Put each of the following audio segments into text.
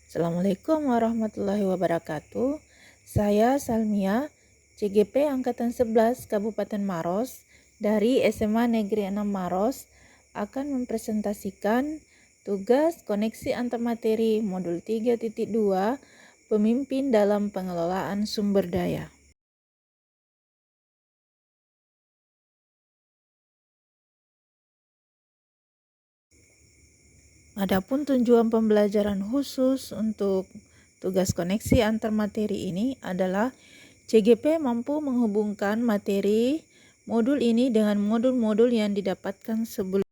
Assalamualaikum warahmatullahi wabarakatuh. Saya Salmia, CGP Angkatan 11 Kabupaten Maros dari SMA Negeri 6 Maros akan mempresentasikan tugas koneksi antar materi modul 3.2 Pemimpin dalam Pengelolaan Sumber Daya. Adapun tujuan pembelajaran khusus untuk tugas koneksi antar materi ini adalah CGP mampu menghubungkan materi modul ini dengan modul-modul yang didapatkan sebelum.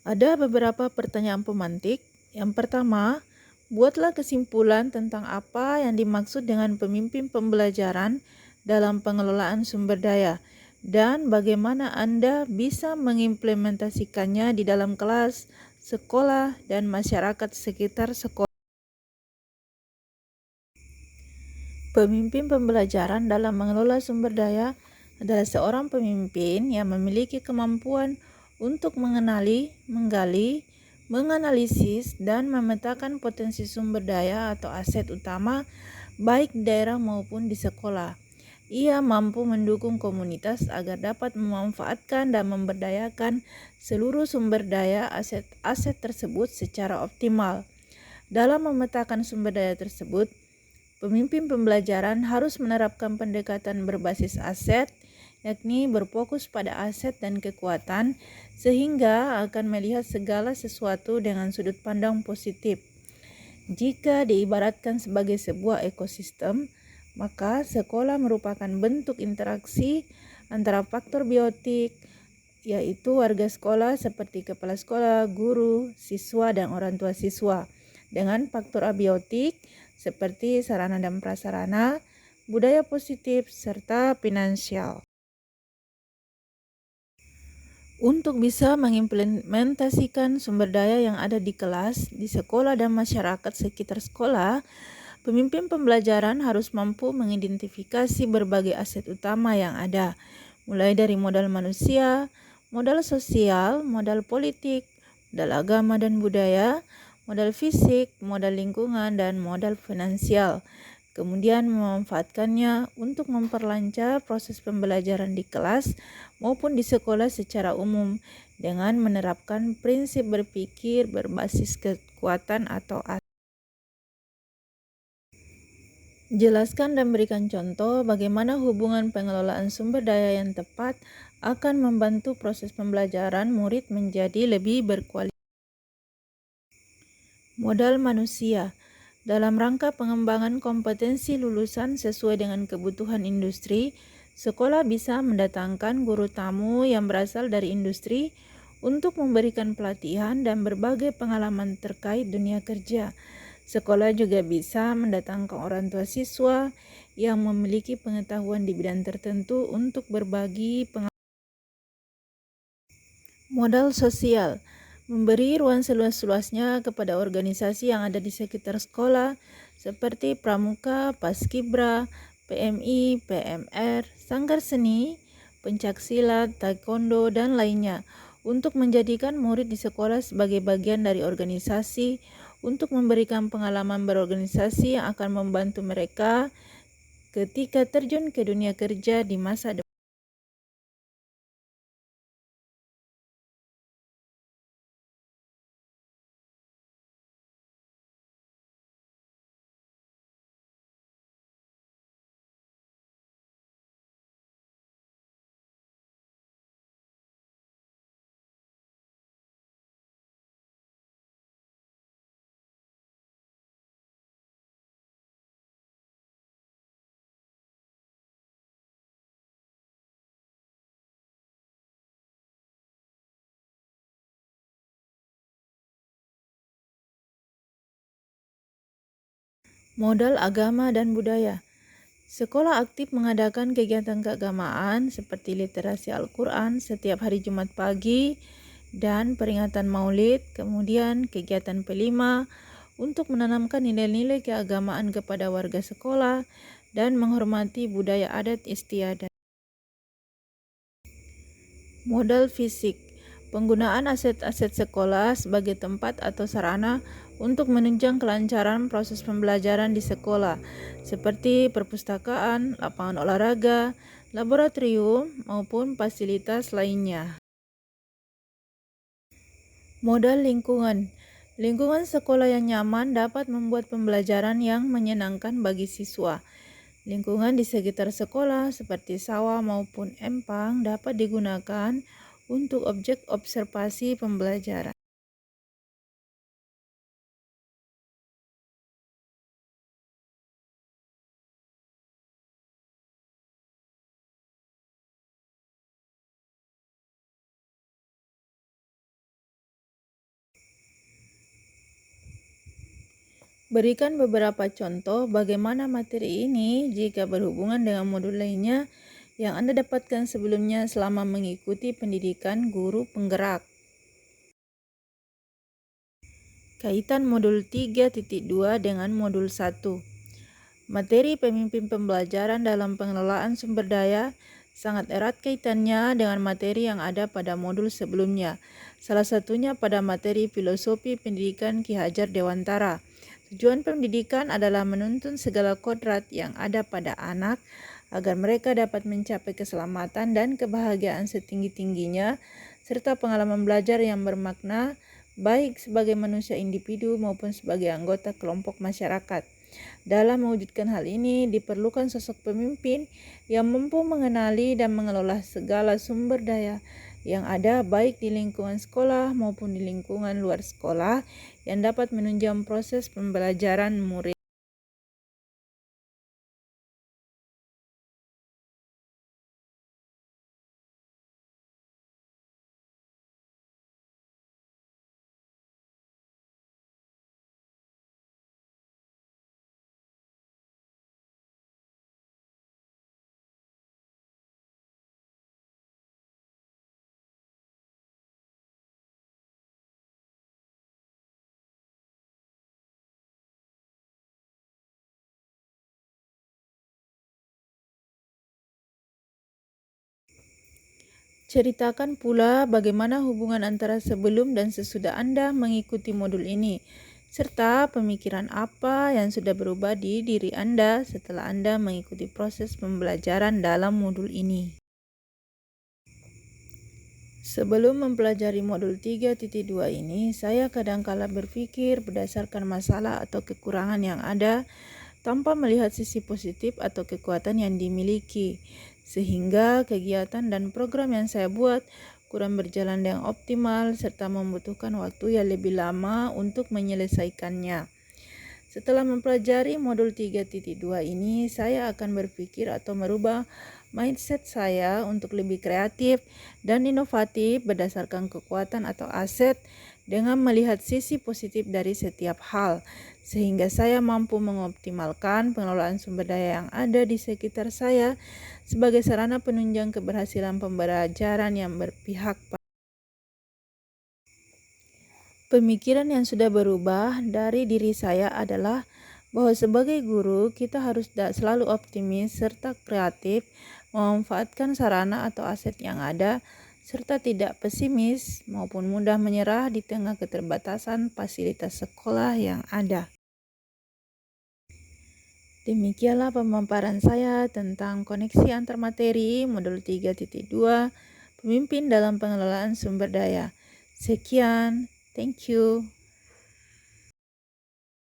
Ada beberapa pertanyaan pemantik. Yang pertama, buatlah kesimpulan tentang apa yang dimaksud dengan pemimpin pembelajaran dalam pengelolaan sumber daya dan bagaimana Anda bisa mengimplementasikannya di dalam kelas, sekolah, dan masyarakat sekitar sekolah. Pemimpin pembelajaran dalam mengelola sumber daya adalah seorang pemimpin yang memiliki kemampuan untuk mengenali, menggali, menganalisis, dan memetakan potensi sumber daya atau aset utama baik di daerah maupun di sekolah. Ia mampu mendukung komunitas agar dapat memanfaatkan dan memberdayakan seluruh sumber daya aset-aset tersebut secara optimal. Dalam memetakan sumber daya tersebut, pemimpin pembelajaran harus menerapkan pendekatan berbasis aset, yakni berfokus pada aset dan kekuatan, sehingga akan melihat segala sesuatu dengan sudut pandang positif. Jika diibaratkan sebagai sebuah ekosistem, maka sekolah merupakan bentuk interaksi antara faktor biotik, yaitu warga sekolah seperti kepala sekolah, guru, siswa, dan orang tua siswa, dengan faktor abiotik seperti sarana dan prasarana, budaya positif, serta finansial. Untuk bisa mengimplementasikan sumber daya yang ada di kelas, di sekolah, dan masyarakat sekitar sekolah, pemimpin pembelajaran harus mampu mengidentifikasi berbagai aset utama yang ada, mulai dari modal manusia, modal sosial, modal politik, modal agama dan budaya, modal fisik, modal lingkungan, dan modal finansial. Kemudian memanfaatkannya untuk memperlancar proses pembelajaran di kelas maupun di sekolah secara umum dengan menerapkan prinsip berpikir berbasis kekuatan atau aset. Jelaskan dan berikan contoh bagaimana hubungan pengelolaan sumber daya yang tepat akan membantu proses pembelajaran murid menjadi lebih berkualitas. Modal manusia. Dalam rangka pengembangan kompetensi lulusan sesuai dengan kebutuhan industri, sekolah bisa mendatangkan guru tamu yang berasal dari industri untuk memberikan pelatihan dan berbagai pengalaman terkait dunia kerja. Sekolah juga bisa mendatangkan orang tua siswa yang memiliki pengetahuan di bidang tertentu untuk berbagi pengalaman. Modal sosial. Memberi ruang seluas-luasnya kepada organisasi yang ada di sekitar sekolah seperti pramuka, paskibra, PMI, PMR, sanggar seni, pencaksilat, taekwondo, dan lainnya untuk menjadikan murid di sekolah sebagai bagian dari organisasi untuk memberikan pengalaman berorganisasi yang akan membantu mereka ketika terjun ke dunia kerja di masa depan. Modal agama dan budaya. Sekolah aktif mengadakan kegiatan keagamaan seperti literasi Al-Quran setiap hari Jumat pagi dan peringatan Maulid, kemudian kegiatan P5 untuk menanamkan nilai-nilai keagamaan kepada warga sekolah dan menghormati budaya adat istiadat. Modal fisik. Penggunaan aset-aset sekolah sebagai tempat atau sarana untuk menunjang kelancaran proses pembelajaran di sekolah, seperti perpustakaan, lapangan olahraga, laboratorium, maupun fasilitas lainnya. Modal lingkungan. Lingkungan sekolah yang nyaman dapat membuat pembelajaran yang menyenangkan bagi siswa. Lingkungan di sekitar sekolah seperti sawah maupun empang dapat digunakan untuk objek observasi pembelajaran. Berikan beberapa contoh bagaimana materi ini jika berhubungan dengan modul lainnya yang Anda dapatkan sebelumnya selama mengikuti pendidikan guru penggerak. Kaitan modul 3.2 dengan modul 1. Materi pemimpin pembelajaran dalam pengelolaan sumber daya sangat erat kaitannya dengan materi yang ada pada modul sebelumnya. Salah satunya pada materi filosofi pendidikan Ki Hajar Dewantara. Tujuan pendidikan adalah menuntun segala kodrat yang ada pada anak agar mereka dapat mencapai keselamatan dan kebahagiaan setinggi-tingginya serta pengalaman belajar yang bermakna baik sebagai manusia individu maupun sebagai anggota kelompok masyarakat. Dalam mewujudkan hal ini, diperlukan sosok pemimpin yang mampu mengenali dan mengelola segala sumber daya yang ada baik di lingkungan sekolah maupun di lingkungan luar sekolah yang dapat menunjang proses pembelajaran murid. Ceritakan pula bagaimana hubungan antara sebelum dan sesudah Anda mengikuti modul ini, serta pemikiran apa yang sudah berubah di diri Anda setelah Anda mengikuti proses pembelajaran dalam modul ini. Sebelum mempelajari modul 3.2 ini, saya kadangkala berpikir berdasarkan masalah atau kekurangan yang ada tanpa melihat sisi positif atau kekuatan yang dimiliki, sehingga kegiatan dan program yang saya buat kurang berjalan dengan optimal serta membutuhkan waktu yang lebih lama untuk menyelesaikannya. Setelah mempelajari modul 3.2 ini, saya akan berpikir atau merubah mindset saya untuk lebih kreatif dan inovatif berdasarkan kekuatan atau aset dengan melihat sisi positif dari setiap hal, sehingga saya mampu mengoptimalkan pengelolaan sumber daya yang ada di sekitar saya sebagai sarana penunjang keberhasilan pembelajaran yang berpihak pada pemikiran yang sudah berubah dari diri saya adalah bahwa sebagai guru kita harus selalu optimis serta kreatif memanfaatkan sarana atau aset yang ada serta tidak pesimis maupun mudah menyerah di tengah keterbatasan fasilitas sekolah yang ada. Demikianlah pemaparan saya tentang koneksi antar materi modul 3.2 pemimpin dalam pengelolaan sumber daya. Sekian, thank you.